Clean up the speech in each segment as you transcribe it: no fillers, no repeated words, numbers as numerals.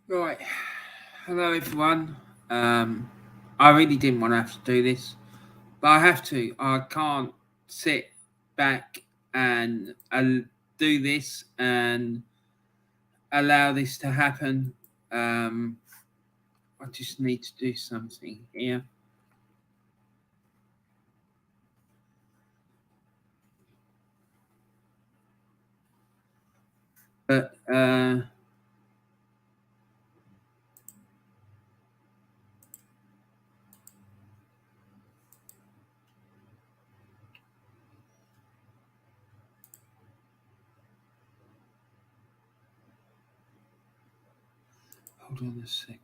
Right. Hello, everyone. I really didn't want to have to do this, but I have to. I can't sit back and do this and allow this to happen. Um, I just need to do something here. But hold on a second.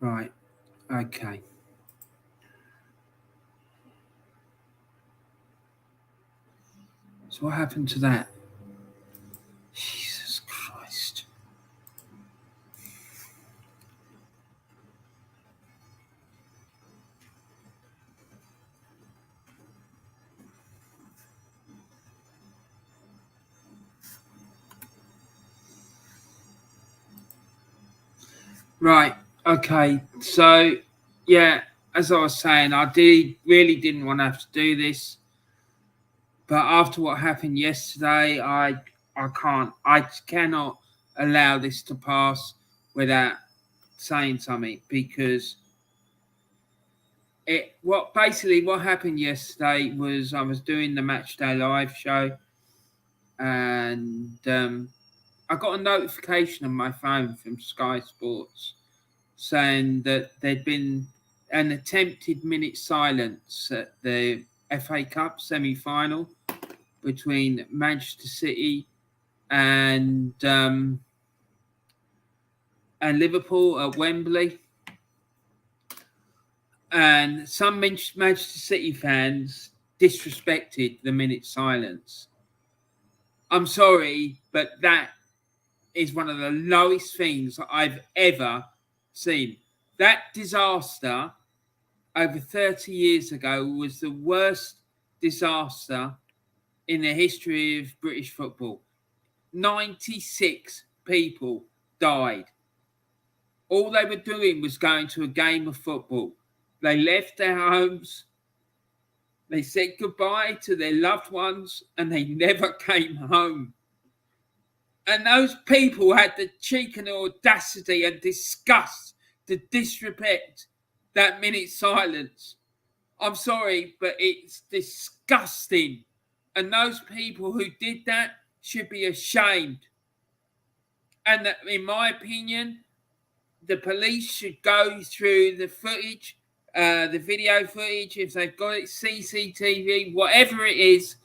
Right. Okay. So what happened to that? Jesus Christ. Right. Okay. So, yeah, as I was saying, really didn't want to have to do this, but after what happened yesterday, I cannot allow this to pass without saying something because what happened yesterday was I was doing the Matchday Live show and I got a notification on my phone from Sky Sports saying that there'd been an attempted minute silence at the FA Cup semi-final between Manchester City and Liverpool at Wembley, and some Manchester City fans disrespected the minute silence. I'm sorry, but that is one of the lowest things I've ever seen. That disaster over 30 years ago was the worst disaster in the history of British football. 96 people died. All they were doing was going to a game of football. They left their homes, they said goodbye to their loved ones, and they never came home. And those people had the cheek and audacity and disgust to disrespect that minute silence. I'm sorry, but it's disgusting. And those people who did that should be ashamed. And that, in my opinion, the police should go through the footage, the video footage, if they've got it, CCTV, whatever it is,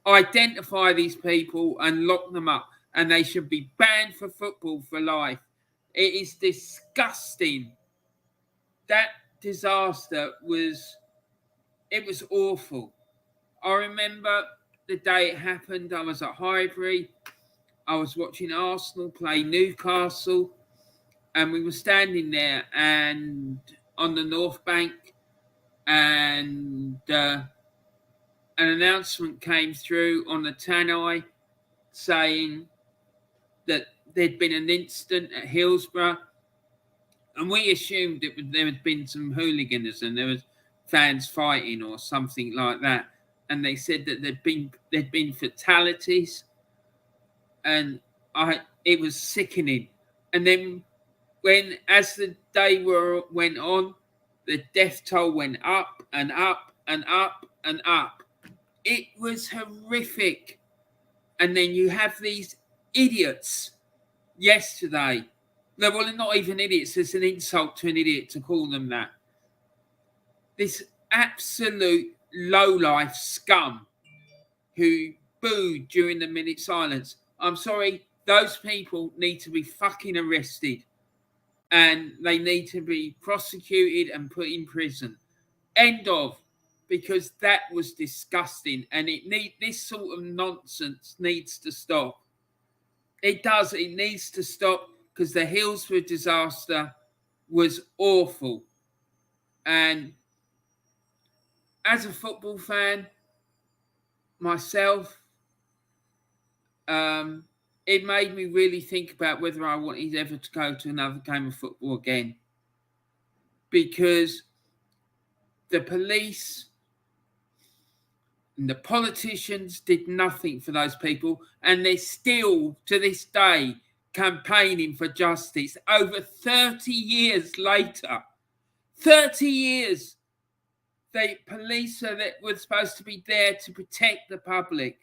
identify these people and lock them up. And they should be banned for football for life. It is disgusting. That disaster was awful. I remember the day it happened. I was at Highbury. I was watching Arsenal play Newcastle, and we were standing there and on the North Bank, and an announcement came through on the tannoy saying that there'd been an incident at Hillsborough, and we assumed there had been some hooliganism, there was fans fighting or something like that, and they said that there'd been fatalities, and it was sickening. And then as the day went on, the death toll went up and up and up and up. It was horrific. And then you have these idiots yesterday. No, well, they're not even idiots. It's an insult to an idiot to call them that. This absolute lowlife scum who booed during the minute silence. I'm sorry, those people need to be fucking arrested, and they need to be prosecuted and put in prison. End of. Because that was disgusting, and this sort of nonsense needs to stop. It does. It needs to stop, because the Hillsborough disaster was awful. And as a football fan myself, it made me really think about whether I wanted ever to go to another game of football again. Because the police and the politicians did nothing for those people, and they're still, to this day, campaigning for justice over 30 years later. 30 years. The police that were supposed to be there to protect the public.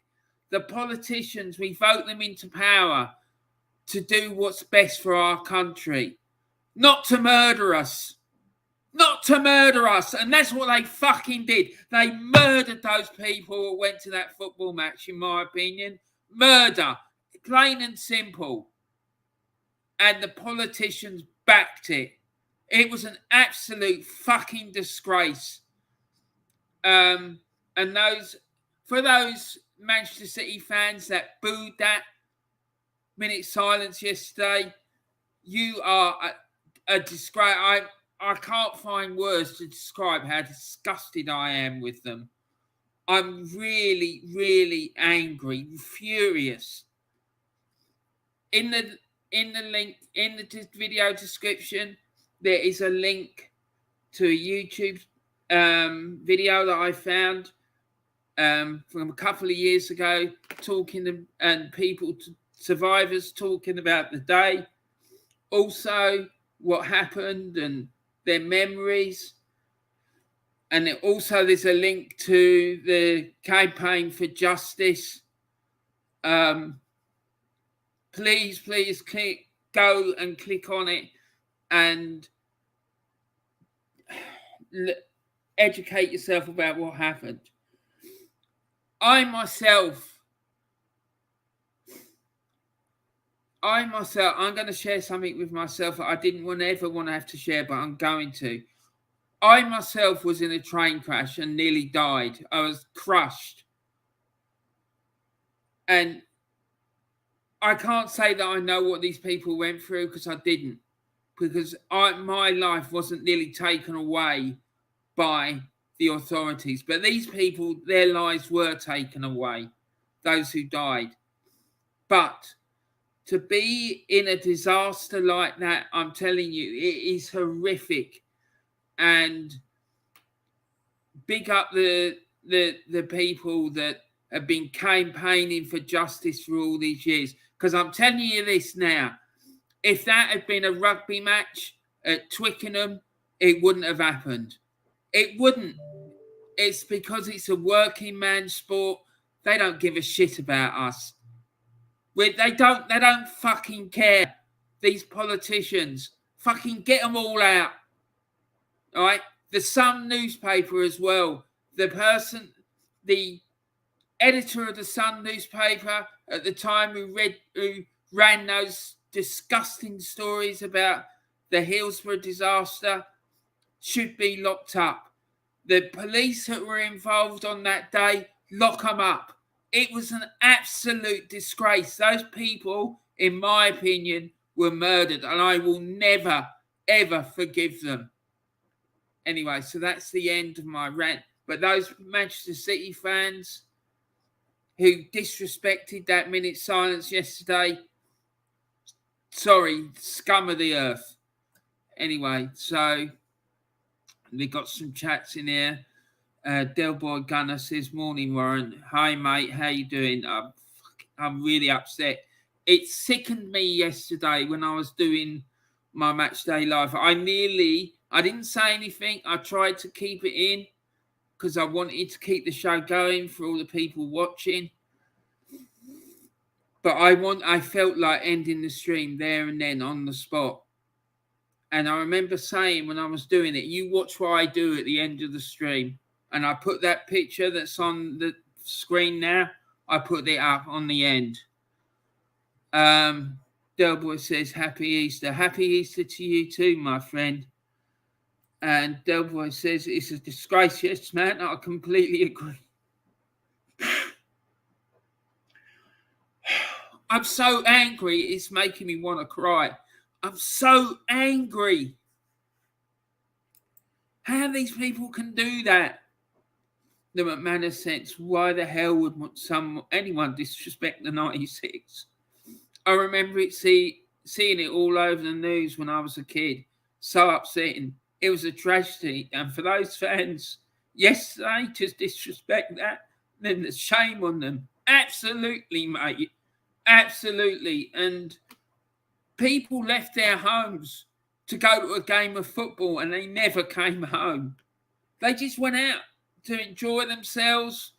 The politicians, we vote them into power to do what's best for our country. Not to murder us. Not to murder us. And that's what they fucking did. They murdered those people who went to that football match, in my opinion. Murder. Plain and simple. And the politicians backed it. It was an absolute fucking disgrace. And for those Manchester City fans that booed that minute silence yesterday, you are a disgrace. I can't find words to describe how disgusted I am with them. I'm really, really angry, furious. In the link, in the video description, there is a link to a YouTube video that I found from a couple of years ago, talking and survivors talking about the day, also what happened and their memories. And also there's a link to the campaign for justice. Please go and click on it and educate yourself about what happened. I'm going to share something with myself that I didn't ever want to have to share, but I'm going to. I myself was in a train crash and nearly died. I was crushed. And I can't say that I know what these people went through, because I didn't. Because my life wasn't nearly taken away by the authorities. But these people, their lives were taken away, those who died. But to be in a disaster like that, I'm telling you, it is horrific. And big up the people that have been campaigning for justice for all these years. Because I'm telling you this now, if that had been a rugby match at Twickenham, it wouldn't have happened. It wouldn't. It's because it's a working man sport. They don't give a shit about us. They don't fucking care. These politicians, fucking get them all out. All right? The Sun newspaper as well. The editor of the Sun newspaper at the time who ran those disgusting stories about the Hillsborough disaster should be locked up. The police that were involved on that day, lock them up. It was an absolute disgrace. Those people, in my opinion, were murdered, and I will never, ever forgive them. Anyway, so that's the end of my rant. But those Manchester City fans who disrespected that minute silence yesterday, sorry, scum of the earth. Anyway, so we got some chats in here. Delboy Gunner says, "Morning, Warren. Hi, mate. How you doing? I'm really upset. It sickened me yesterday when I was doing my match day live. I didn't say anything. I tried to keep it in because I wanted to keep the show going for all the people watching. But I felt like ending the stream there and then on the spot. And I remember saying when I was doing it, you watch what I do at the end of the stream. And I put that picture that's on the screen now, I put it up on the end. Delboy says, Happy Easter. Happy Easter to you too, my friend. And Delboy says, it's a disgrace. Yes, man, I completely agree. I'm so angry, it's making me want to cry. I'm so angry. How these people can do that. The McManus sense, why the hell would anyone disrespect the 96? I remember seeing it all over the news when I was a kid. So upsetting. It was a tragedy. And for those fans yesterday to disrespect that, then the shame on them. Absolutely, mate. Absolutely. And people left their homes to go to a game of football and they never came home. They just went out to enjoy themselves,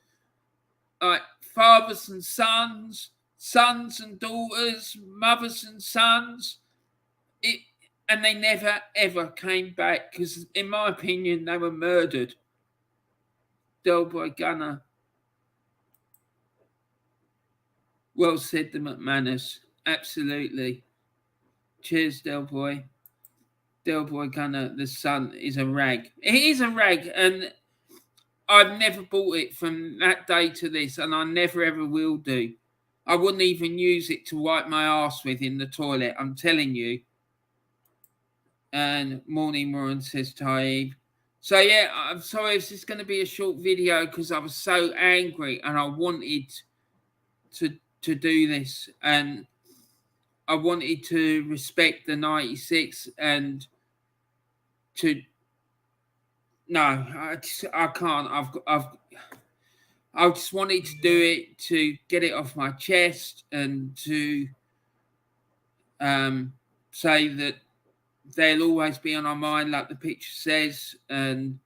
like fathers and sons, sons and daughters, mothers and sons. And they never, ever came back because, in my opinion, they were murdered. Delboy Gunner. Well said, the McManus. Absolutely. Cheers, Delboy. Delboy Gunner, the sun is a rag. It is a rag, and I've never bought it from that day to this, and I never ever will do. I wouldn't even use it to wipe my arse with in the toilet, I'm telling you. And Morning Moran says, Taib. So yeah, I'm sorry, it's just going to be a short video because I was so angry and I wanted to do this, and I wanted to respect the 96 and to I can't. I just wanted to do it to get it off my chest and to say that they'll always be on our mind, like the picture says, and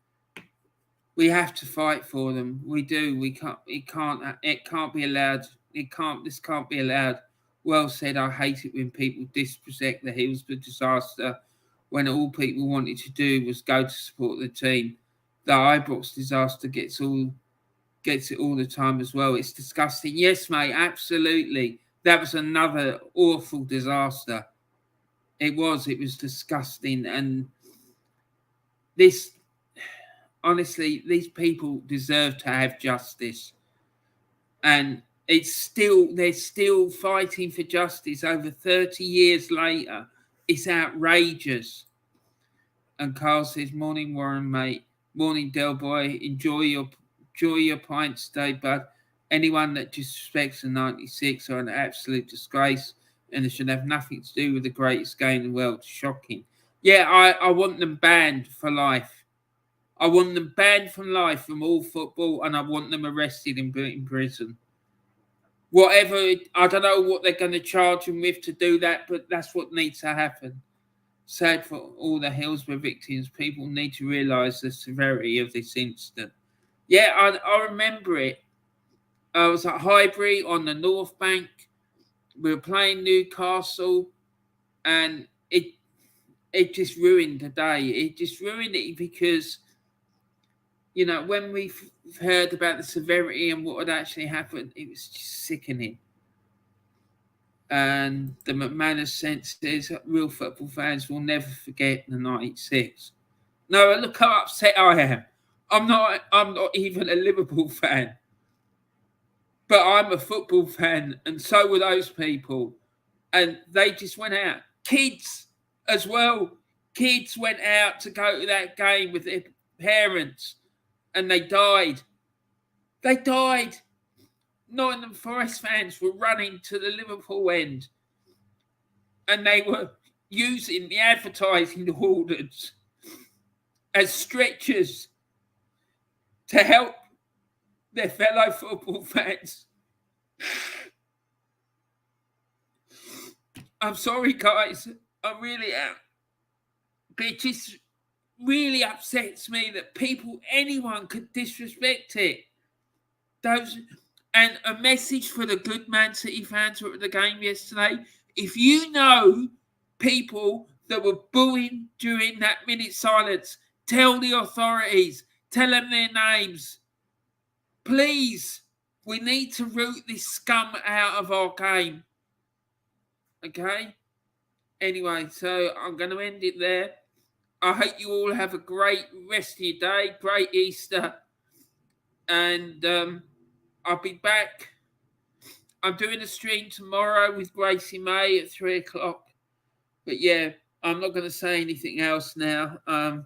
we have to fight for them. We do. We can't. It can't be allowed. This can't be allowed. Well said. I hate it when people disrespect the Hillsborough disaster when all people wanted to do was go to support the team. The Ibrox disaster gets it all the time as well. It's disgusting. Yes, mate, absolutely. That was another awful disaster. It was disgusting. And honestly, these people deserve to have justice. And they're still fighting for justice over 30 years later. It's outrageous. And Carl says, Morning, Warren, mate. Morning, Delboy. Enjoy your pints today, bud. Anyone that disrespects the 96 are an absolute disgrace, and they should have nothing to do with the greatest game in the world. Shocking. Yeah, I want them banned for life. I want them banned from life from all football, and I want them arrested in prison. Whatever, I don't know what they're going to charge them with to do that, but that's what needs to happen. Sad for all the Hillsborough victims. People need to realise the severity of this incident. Yeah, I remember it. I was at Highbury on the North Bank. We were playing Newcastle, and it just ruined the day. It just ruined it because, you know, when we heard about the severity and what had actually happened, it was just sickening. And the McManus sense is real football fans will never forget the 96. No, look how upset I am. I'm not even a Liverpool fan. But I'm a football fan, and so were those people. And they just went out. Kids as well. Kids went out to go to that game with their parents, and they died. They died. Nottingham Forest fans were running to the Liverpool end, and they were using the advertising orders as stretchers to help their fellow football fans. I'm sorry, guys. I really am. But it just really upsets me that anyone could disrespect it. And a message for the good Man City fans who were at the game yesterday. If you know people that were booing during that minute silence, tell the authorities. Tell them their names. Please, we need to root this scum out of our game. Okay? Anyway, so I'm going to end it there. I hope you all have a great rest of your day, great Easter, and I'll be back. I'm doing a stream tomorrow with Gracie May at 3:00. But yeah, I'm not going to say anything else now. I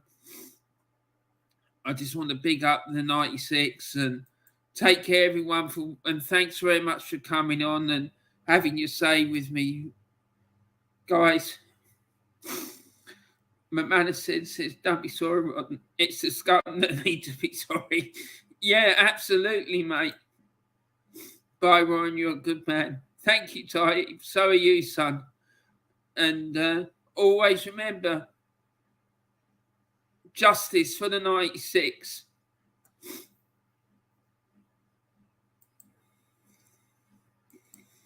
just want to big up the 96 and take care, everyone, and thanks very much for coming on and having your say with me, guys. McManus says, don't be sorry, Rodden. It's the scum that need to be sorry. Yeah, absolutely, mate. Bye, Ryan. You're a good man. Thank you, Ty. So are you, son. And always remember, justice for the 96.